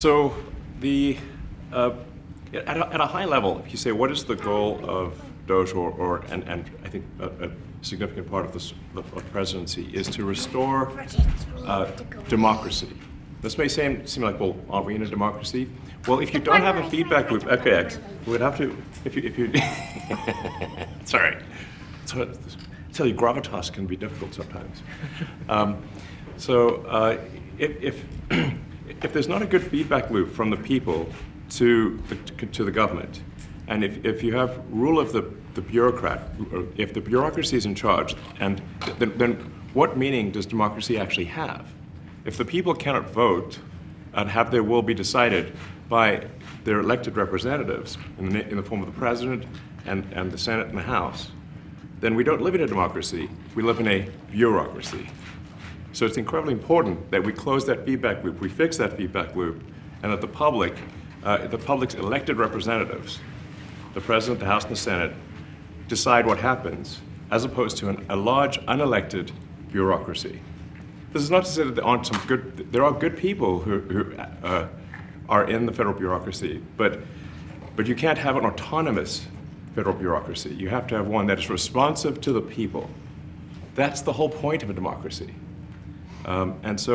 So at a high level, if you say what is the goal of Doge, and I think a significant part of the presidency is to restore democracy. This may seem like, well, aren't we in a democracy? Well, if you don't have a feedback loop, okay, we would have to, if you sorry. So, I tell you, gravitas can be difficult sometimes. If there's not a good feedback loop from the people to the government, and if you have rule of the bureaucrat, or if the bureaucracy is in charge, and then what meaning does democracy actually have? If the people cannot vote and have their will be decided by their elected representatives in the form of the president and the Senate and the House, then we don't live in a democracy, we live in a bureaucracy. So it's incredibly important that we close that feedback loop, we fix that feedback loop, and that the public's elected representatives, the President, the House, and the Senate, decide what happens, as opposed to a large, unelected bureaucracy. This is not to say that there are good people who are in the federal bureaucracy, but you can't have an autonomous federal bureaucracy. You have to have one that is responsive to the people. That's the whole point of a democracy. And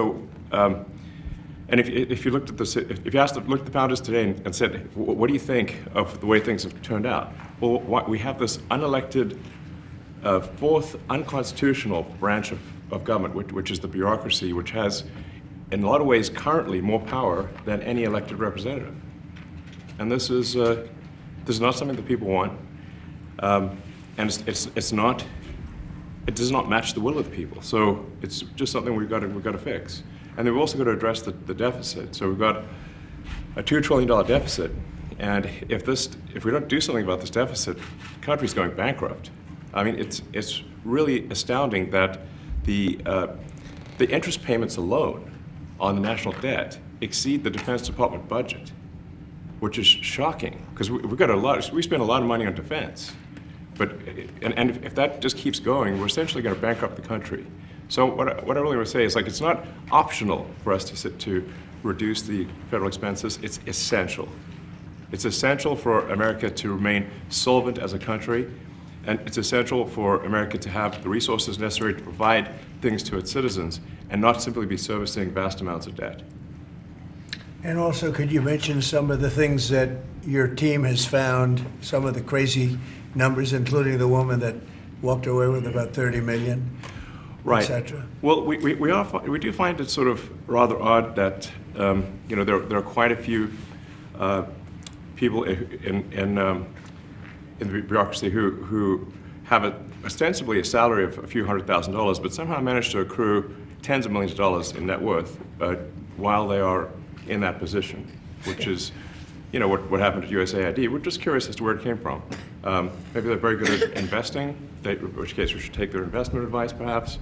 if you looked at if you looked at the founders today and said, what do you think of the way things have turned out? Well, we have this unelected, fourth unconstitutional branch of government, which is the bureaucracy, which has, in a lot of ways, currently more power than any elected representative. And this is not something that people want, and it does not match the will of the people. So it's just something we've got to fix. And then we've also got to address the deficit. So we've got a $2 trillion deficit, and if we don't do something about this deficit, the country's going bankrupt. I mean, it's really astounding that the interest payments alone on the national debt exceed the Defense Department budget, which is shocking because we spend a lot of money on defense. And if that just keeps going, we're essentially going to bankrupt the country. So what I really want to say is, like, it's not optional for us to reduce the federal expenses. It's essential. It's essential for America to remain solvent as a country, and it's essential for America to have the resources necessary to provide things to its citizens and not simply be servicing vast amounts of debt. And also, could you mention some of the things that your team has found, some of the crazy numbers, including the woman that walked away with about $30 million, right, etc.? Well, we do find it sort of rather odd that there are quite a few people in the bureaucracy who have ostensibly a salary of a few $100,000, but somehow manage to accrue tens of millions of dollars in net worth while they are in that position, which is, what happened at USAID. We're just curious as to where it came from. Maybe they're very good at investing, in which case we should take their investment advice, perhaps.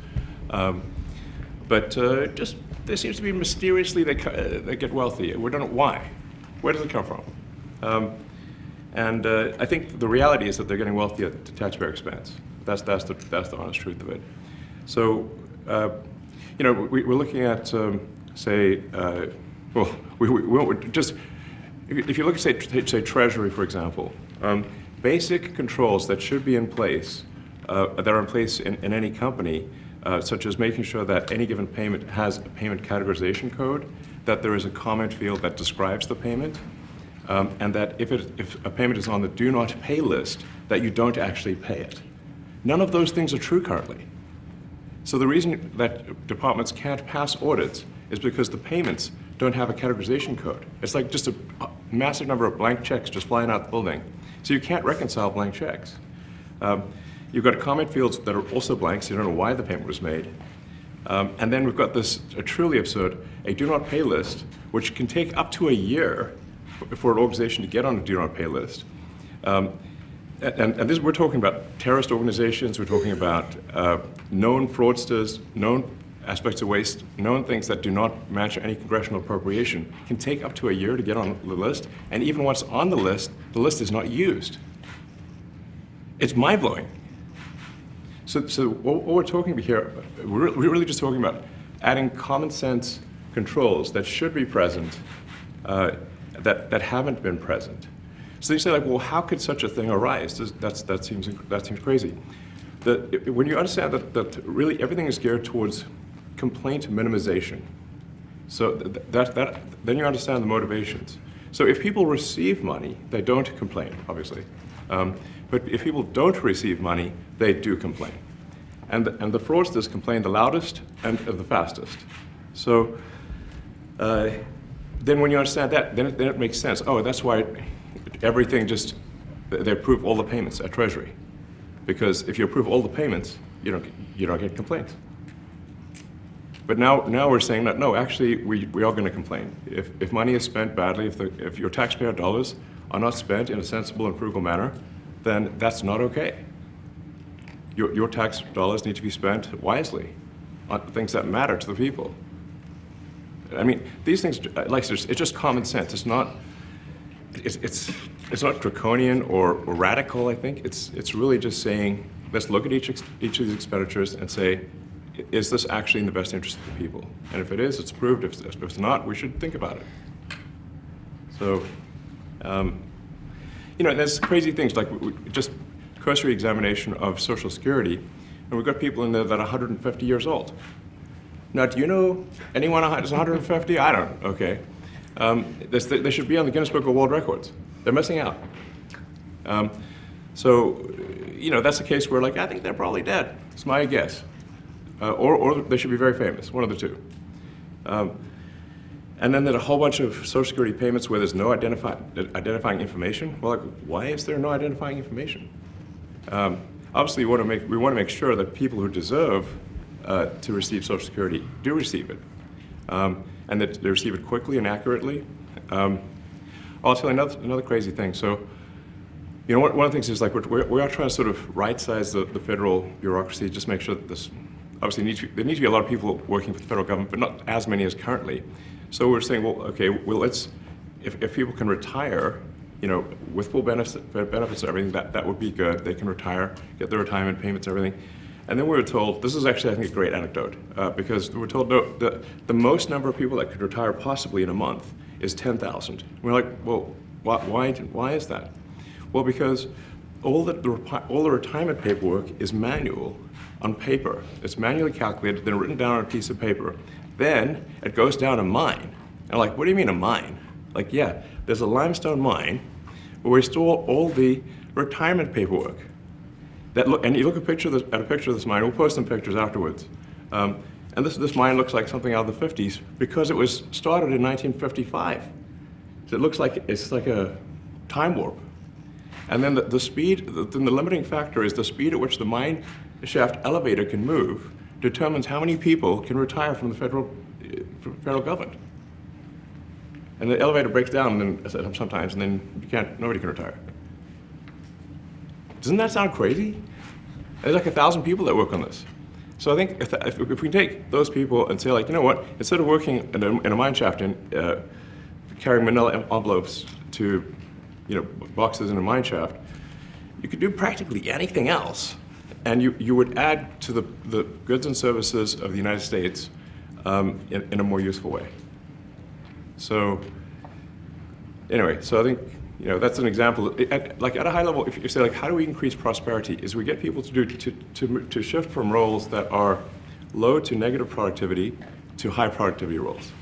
But there seems to be mysteriously they get wealthy. We don't know why. Where does it come from? And I think the reality is that they're getting wealthy at the taxpayer expense. That's the honest truth of it. So, we're looking at, if you look at, say, Treasury, for example, basic controls that should be in place, that are in place in any company, such as making sure that any given payment has a payment categorization code, that there is a comment field that describes the payment, and that if a payment is on the do not pay list, that you don't actually pay it. None of those things are true currently. So the reason that departments can't pass audits is because the payments don't have a categorization code. It's like just a massive number of blank checks just flying out the building. So you can't reconcile blank checks. You've got comment fields that are also blank, so you don't know why the payment was made. And then we've got this truly absurd, a do not pay list, which can take up to a year for an organization to get on a do not pay list. And this, we're talking about terrorist organizations, we're talking about known fraudsters, known aspects of waste, known things that do not match any congressional appropriation, can take up to a year to get on the list, and even once on the list is not used. It's mind-blowing. So what we're talking about here, we're really just talking about adding common sense controls that should be present that haven't been present. So you say, like, well, how could such a thing arise? That seems crazy. When you understand that really everything is geared towards complaint minimization, so then you understand the motivations. So if people receive money, they don't complain, obviously. But if people don't receive money, they do complain. And the fraudsters complain the loudest and the fastest. So then when you understand that, then it makes sense. Oh, that's why everything they approve all the payments at Treasury. Because if you approve all the payments, you don't get complaints. But now we're saying that, no, actually, we are going to complain. If money is spent badly, if your taxpayer dollars are not spent in a sensible and frugal manner, then that's not okay. Your tax dollars need to be spent wisely on things that matter to the people. I mean, these things, like, it's just common sense. It's not draconian or radical, I think. It's really just saying, let's look at each of these expenditures and say, is this actually in the best interest of the people? And if it is, it's approved. If it's not, we should think about it. So, there's crazy things like just cursory examination of Social Security, and we've got people in there that are 150 years old. Now, do you know anyone who's 150? I don't. Okay. They should be on the Guinness Book of World Records. They're missing out. So, that's a case where, like, I think they're probably dead. It's my guess. Or they should be very famous, one of the two. And then there's a whole bunch of Social Security payments where there's no identifying information. Well, like, why is there no identifying information? Obviously, we want to make sure that people who deserve to receive Social Security do receive it, and that they receive it quickly and accurately. I'll tell you another crazy thing. So, one of the things is, like, we are trying to sort of right-size the federal bureaucracy, just make sure that this. Obviously, there need to be a lot of people working for the federal government, but not as many as currently. So we're saying, well, okay, if people can retire, with full benefits and everything, that would be good. They can retire, get their retirement payments and everything. And then we were told, this is actually, I think, a great anecdote, because we were told the most number of people that could retire possibly in a month is 10,000. We're like, well, why is that? Well, because all the retirement paperwork is manual on paper. It's manually calculated, then written down on a piece of paper. Then it goes down a mine. And like, what do you mean a mine? Like, yeah, there's a limestone mine where we store all the retirement paperwork. And you look at a picture of this mine. We'll post some pictures afterwards. And this mine looks like something out of the 50s because it was started in 1955. So it looks like it's like a time warp. And then the speed, the limiting factor is the speed at which the mine shaft elevator can move determines how many people can retire from the federal government. And the elevator breaks down sometimes, and then nobody can retire. Doesn't that sound crazy? There's like 1,000 people that work on this. So I think if we can take those people and say, like, you know what, instead of working in a mine shaft and carrying manila envelopes to boxes in a mine shaft, you could do practically anything else. And you would add to the goods and services of the United States in a more useful way. So anyway, so I think that's an example. At a high level, if you say, like, how do we increase prosperity? Is we get people to shift from roles that are low to negative productivity to high productivity roles.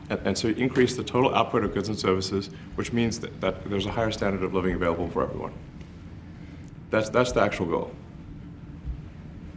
And so you increase the total output of goods and services, which means that there's a higher standard of living available for everyone. That's the actual goal.